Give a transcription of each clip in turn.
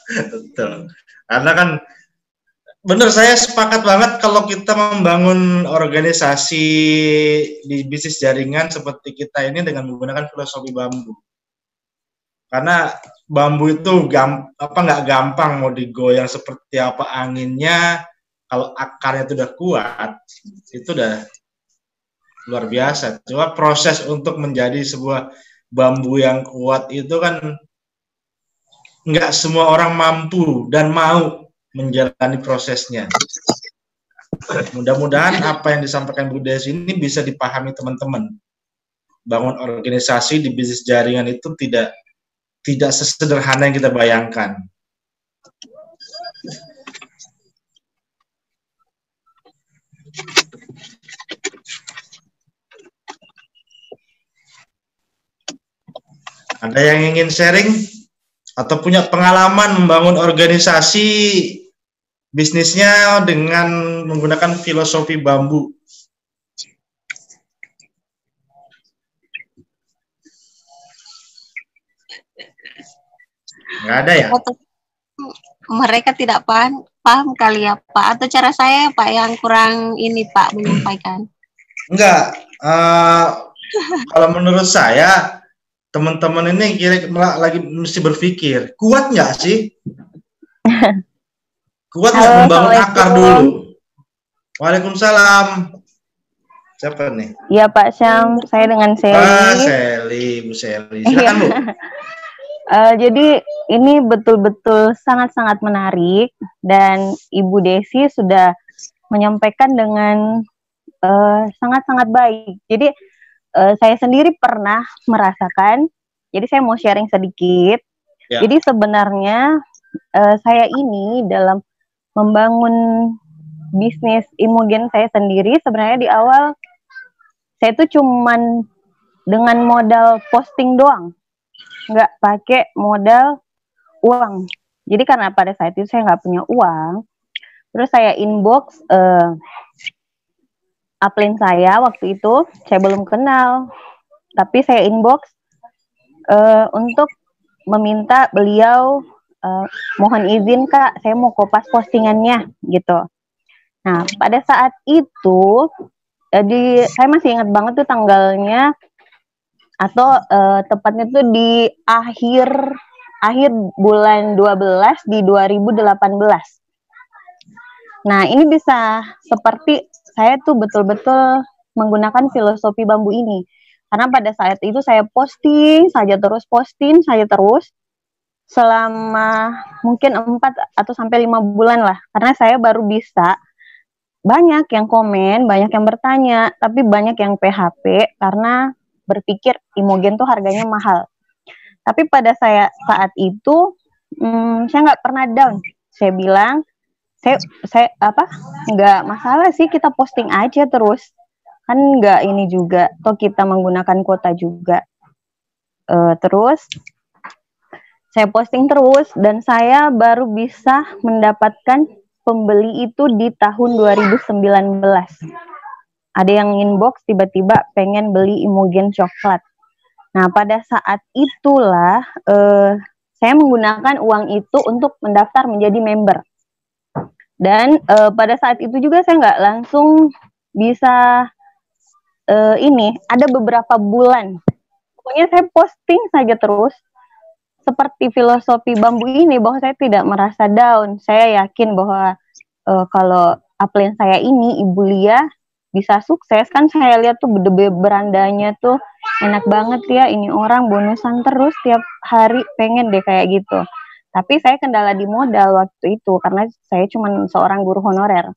Betul. Karena kan benar, saya sepakat banget kalau kita membangun organisasi di bisnis jaringan seperti kita ini dengan menggunakan filosofi bambu. Karena bambu itu nggak gampang mau digoyang seperti apa anginnya. Kalau akarnya itu udah kuat, itu udah luar biasa. Cuma proses untuk menjadi sebuah bambu yang kuat itu kan nggak semua orang mampu dan mau menjalani prosesnya. Mudah-mudahan apa yang disampaikan Bu Desi ini bisa dipahami teman-teman. Bangun organisasi di bisnis jaringan itu tidak sesederhana yang kita bayangkan. Ada yang ingin sharing atau punya pengalaman membangun organisasi bisnisnya dengan menggunakan filosofi bambu? Nggak ada ya? Mereka tidak paham kali ya Pak, atau cara saya Pak yang kurang ini Pak menyampaikan? Enggak, kalau menurut saya teman-teman ini kira-kira lagi mesti berpikir, kuat nggak sih? Kuat nggak membangun akar dulu? Waalaikumsalam. Siapa nih? Iya Pak Syam, saya dengan Sally. Bu Sally. Silakan Bu. Jadi ini betul-betul sangat-sangat menarik dan Ibu Desi sudah menyampaikan dengan sangat-sangat baik. Jadi saya sendiri pernah merasakan, jadi saya mau sharing sedikit. Ya. Jadi sebenarnya saya ini dalam membangun bisnis Imogen saya sendiri, sebenarnya di awal saya tuh cuman dengan modal posting doang, nggak pakai modal uang. Jadi karena pada saat itu saya nggak punya uang, terus saya inbox upline saya waktu itu, saya belum kenal, tapi saya inbox untuk meminta beliau mohon izin Kak, saya mau kopas postingannya gitu. Nah pada saat itu, saya masih ingat banget tuh tanggalnya, atau tepatnya tuh di akhir bulan 12 di 2018. Nah ini bisa seperti saya tuh betul-betul menggunakan filosofi bambu ini. Karena pada saat itu saya posting saja terus selama mungkin 4 atau sampai 5 bulan lah. Karena saya baru bisa, banyak yang komen, banyak yang bertanya, tapi banyak yang PHP karena berpikir Imogen tuh harganya mahal. Tapi pada saat itu saya nggak pernah down. Saya bilang saya nggak masalah sih, kita posting aja terus, kan nggak ini juga, toh kita menggunakan kuota juga. Terus saya posting terus dan saya baru bisa mendapatkan pembeli itu di tahun 2019. Ada yang inbox tiba-tiba pengen beli Imogen coklat. Nah pada saat itulah saya menggunakan uang itu untuk mendaftar menjadi member. Dan pada saat itu juga saya nggak langsung bisa ada beberapa bulan. Pokoknya saya posting saja terus seperti filosofi bambu ini, bahwa saya tidak merasa down. Saya yakin bahwa kalau upline saya ini Ibu Lia bisa sukses, kan saya lihat tuh berandanya tuh enak banget ya, ini orang bonusan terus tiap hari, pengen deh kayak gitu. Tapi saya kendala di modal waktu itu karena saya cuma seorang guru honorer.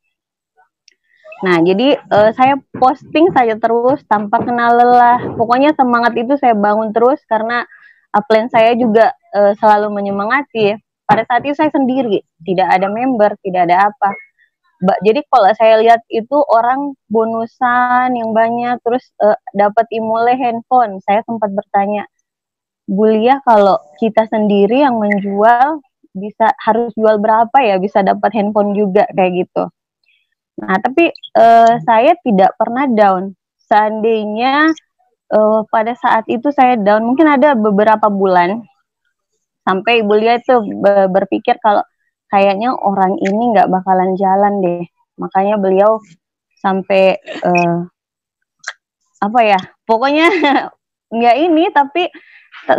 Nah jadi saya posting saja terus tanpa kenal lelah. Pokoknya semangat itu saya bangun terus karena upline saya juga selalu menyemangati. Pada saat itu saya sendiri, tidak ada member, tidak ada apa. Jadi kalau saya lihat itu orang bonusan yang banyak, terus dapat imole handphone. Saya sempat bertanya, Bu Lia, kalau kita sendiri yang menjual harus jual berapa ya bisa dapat handphone juga kayak gitu. Nah tapi saya tidak pernah down. Seandainya pada saat itu saya down, mungkin ada beberapa bulan Sampai ibu Lia itu berpikir kalau kayaknya orang ini nggak bakalan jalan deh. Makanya beliau sampai apa ya? Pokoknya nggak ini, tapi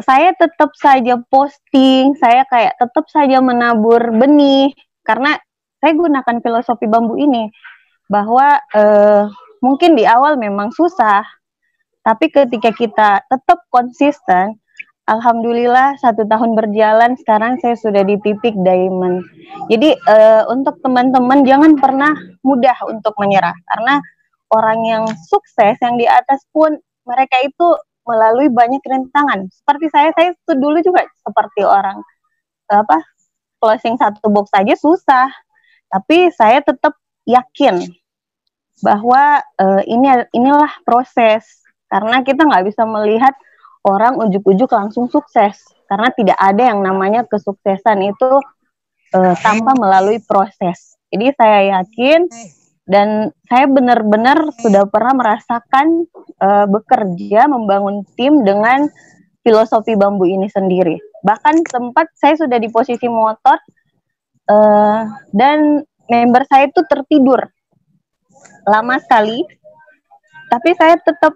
saya tetap saja posting, saya kayak tetap saja menabur benih karena saya gunakan filosofi bambu ini bahwa mungkin di awal memang susah, tapi ketika kita tetap konsisten, alhamdulillah 1 tahun berjalan sekarang saya sudah di titik diamond. Jadi untuk teman-teman jangan pernah mudah untuk menyerah karena orang yang sukses yang di atas pun mereka itu melalui banyak rintangan. Seperti saya itu dulu juga seperti orang closing 1 box saja susah, tapi saya tetap yakin bahwa inilah proses karena kita nggak bisa melihat orang ujuk-ujuk langsung sukses karena tidak ada yang namanya kesuksesan itu tanpa melalui proses. Jadi saya yakin dan saya benar-benar sudah pernah merasakan bekerja membangun tim dengan filosofi bambu ini sendiri. Bahkan sempat saya sudah di posisi motor dan member saya itu tertidur lama sekali, tapi saya tetap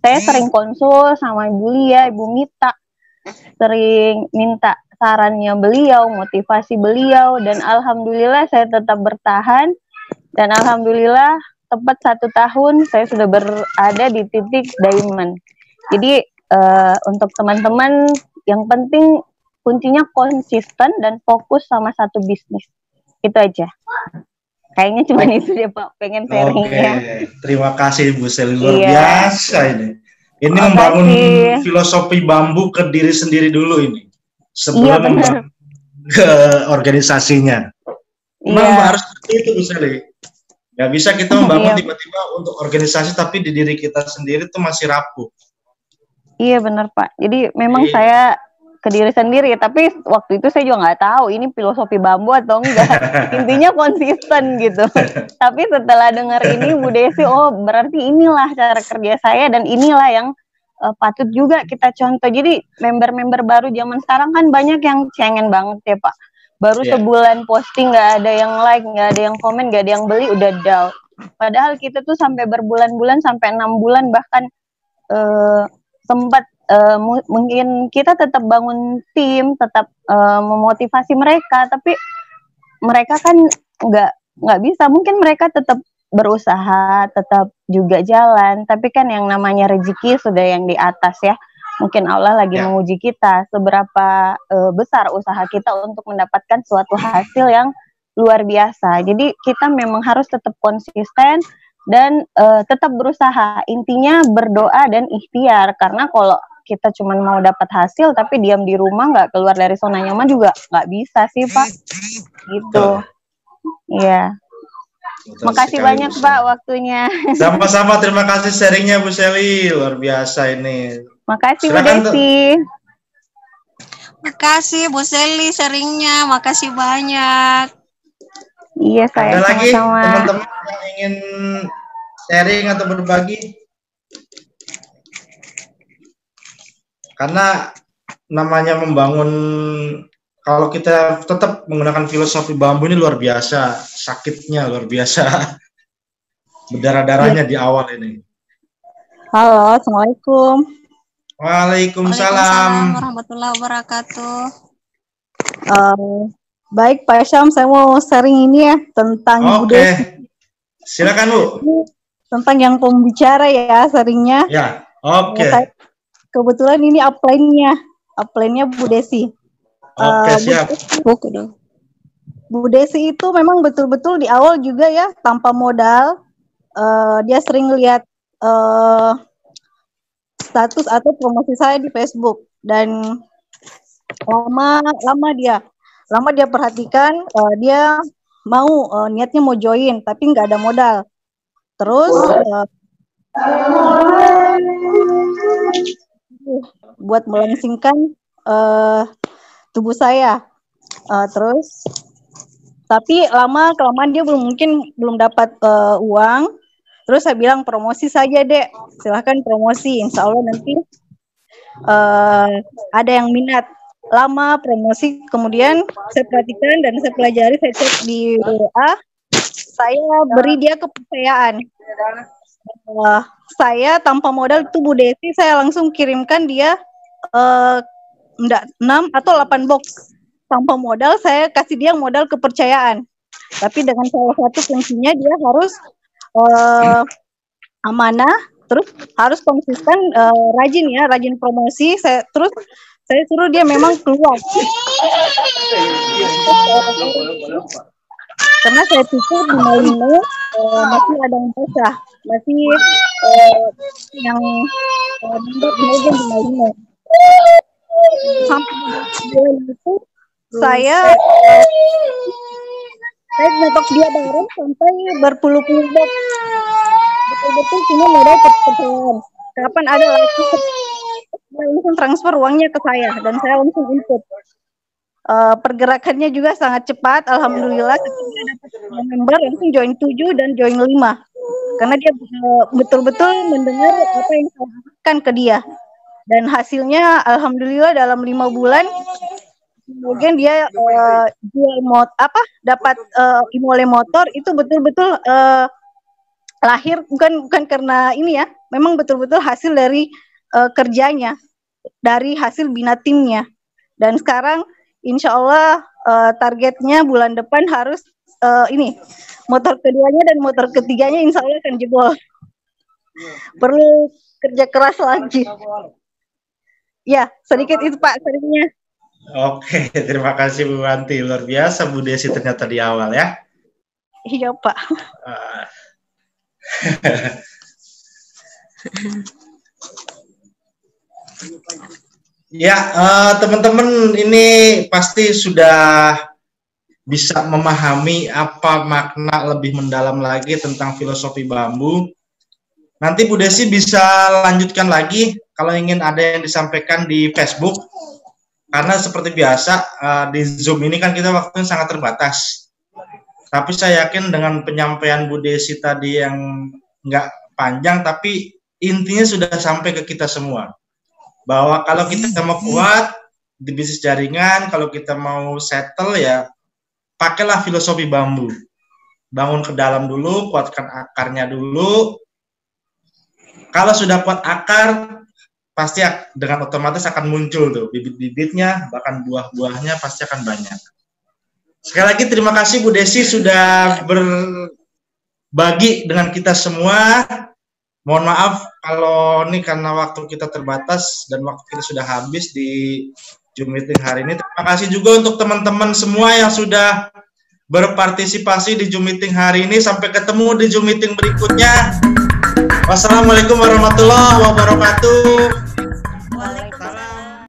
saya sering konsul sama Ibu Lia, Ibu Mita, sering minta sarannya beliau, motivasi beliau, dan alhamdulillah saya tetap bertahan dan alhamdulillah tepat 1 tahun saya sudah berada di titik diamond. Jadi untuk teman-teman yang penting kuncinya konsisten dan fokus sama satu bisnis, itu aja. Kayaknya cuma itu deh Pak, pengen sharingnya. Oke, terima kasih Bu Seli, luar biasa ini. Ini membangun filosofi bambu ke diri sendiri dulu ini, sebelum membangun ke organisasinya. Memang harus seperti itu Bu Seli. Gak bisa kita membangun tiba-tiba untuk organisasi, tapi di diri kita sendiri tuh masih rapuh. Iya benar Pak, jadi memang saya ke diri sendiri, tapi waktu itu saya juga nggak tahu ini filosofi bambu atau enggak. Intinya konsisten gitu. Tapi setelah dengar ini Bu Desi, oh berarti inilah cara kerja saya dan inilah yang patut juga kita contoh. Jadi member-member baru zaman sekarang kan banyak yang cengeng banget ya Pak. Baru sebulan posting nggak ada yang like, nggak ada yang komen, nggak ada yang beli, udah down. Padahal kita tuh sampai berbulan-bulan, sampai 6 bulan bahkan sempat mungkin kita tetap bangun tim, tetap memotivasi mereka, tapi mereka kan nggak bisa. Mungkin mereka tetap berusaha, tetap juga jalan, tapi kan yang namanya rezeki sudah yang di atas ya. Mungkin Allah lagi menguji kita seberapa besar usaha kita untuk mendapatkan suatu hasil yang luar biasa. Jadi kita memang harus tetap konsisten dan tetap berusaha. Intinya berdoa dan ikhtiar, karena kalau kita cuma mau dapat hasil tapi diam di rumah nggak keluar dari zona nyaman juga nggak bisa sih Pak, gitu. Iya. Makasih banyak Pak waktunya. Sama-sama, terima kasih sharingnya Bu Seli, luar biasa ini. Makasih Bu Desi. Makasih Bu Seli sharingnya, makasih banyak. Iya saya sama-sama. Ada lagi teman-teman yang ingin sharing atau berbagi? Karena namanya membangun, kalau kita tetap menggunakan filosofi bambu ini luar biasa, sakitnya luar biasa, berdarah-darahnya di awal ini. Halo, Assalamualaikum. Waalaikumsalam warahmatullahi wabarakatuh. Baik Pak Syam, saya mau sharing ini ya tentang Bu Desi. Silakan Bu. Tentang yang pembicara ya sharingnya. Ya, oke. Kebetulan ini upline-nya Bu Desi. Oke, siap. Bu Desi itu memang betul-betul di awal juga ya tanpa modal. Dia sering lihat status atau promosi saya di Facebook dan lama dia perhatikan, dia mau niatnya mau join tapi nggak ada modal. Terus buat melangsingkan tubuh saya. Terus tapi lama-kelamaan dia belum dapat uang. Terus saya bilang promosi saja Dek, silahkan promosi, insya Allah nanti ada yang minat. lama promosi, kemudian saya perhatikan dan saya pelajari, saya cek di WA, saya beri dia kepercayaan. Saya tanpa modal itu Bu Desi, saya langsung kirimkan dia 6 atau 8 box tanpa modal, saya kasih dia modal kepercayaan. Tapi dengan salah satu kuncinya dia harus amanah, terus harus konsisten, rajin promosi. Saya suruh dia memang keluar. Karena saya pikir di Malino masih ada yang pecah, masih yang membuat kemudian di Malino. Sampai bulan itu saya nyetok dia bareng sampai berpuluh-puluh box. Betul-betul cuma modal kepercayaan. Kapan ada lagi, saya langsung transfer uangnya ke saya dan saya langsung input. Pergerakannya juga sangat cepat, alhamdulillah. Ketika dapat member langsung join 7 dan join 5. Karena dia betul-betul mendengar apa yang saya katakan ke dia. Dan hasilnya alhamdulillah dalam 5 bulan kemudian dia dapat Imole motor itu betul-betul lahir bukan karena ini ya, memang betul-betul hasil dari kerjanya, dari hasil bina timnya. Dan sekarang insya Allah targetnya bulan depan harus ini motor keduanya dan motor ketiganya insya Allah akan jebol. Perlu kerja keras lagi. Ya, sedikit itu Pak sharingnya. Oke, terima kasih Bu Wanti. Luar biasa Bu Desi ternyata di awal ya. Iya Pak. Ya, teman-teman ini pasti sudah bisa memahami apa makna lebih mendalam lagi tentang filosofi bambu. Nanti Bu Desi bisa lanjutkan lagi kalau ingin ada yang disampaikan di Facebook. Karena seperti biasa di Zoom ini kan kita waktunya sangat terbatas. Tapi saya yakin dengan penyampaian Bu Desi tadi yang nggak panjang, tapi intinya sudah sampai ke kita semua. Bahwa kalau kita mau kuat di bisnis jaringan, kalau kita mau settle ya pakailah filosofi bambu. Bangun ke dalam dulu, kuatkan akarnya dulu. Kalau sudah kuat akar, pasti dengan otomatis akan muncul tuh bibit-bibitnya, bahkan buah-buahnya pasti akan banyak. Sekali lagi terima kasih Bu Desi sudah berbagi dengan kita semua. Mohon maaf kalau ini karena waktu kita terbatas dan waktu kita sudah habis di Zoom meeting hari ini. Terima kasih juga untuk teman-teman semua yang sudah berpartisipasi di Zoom meeting hari ini. Sampai ketemu di Zoom meeting berikutnya. Wassalamualaikum warahmatullahi wabarakatuh. Waalaikumsalam.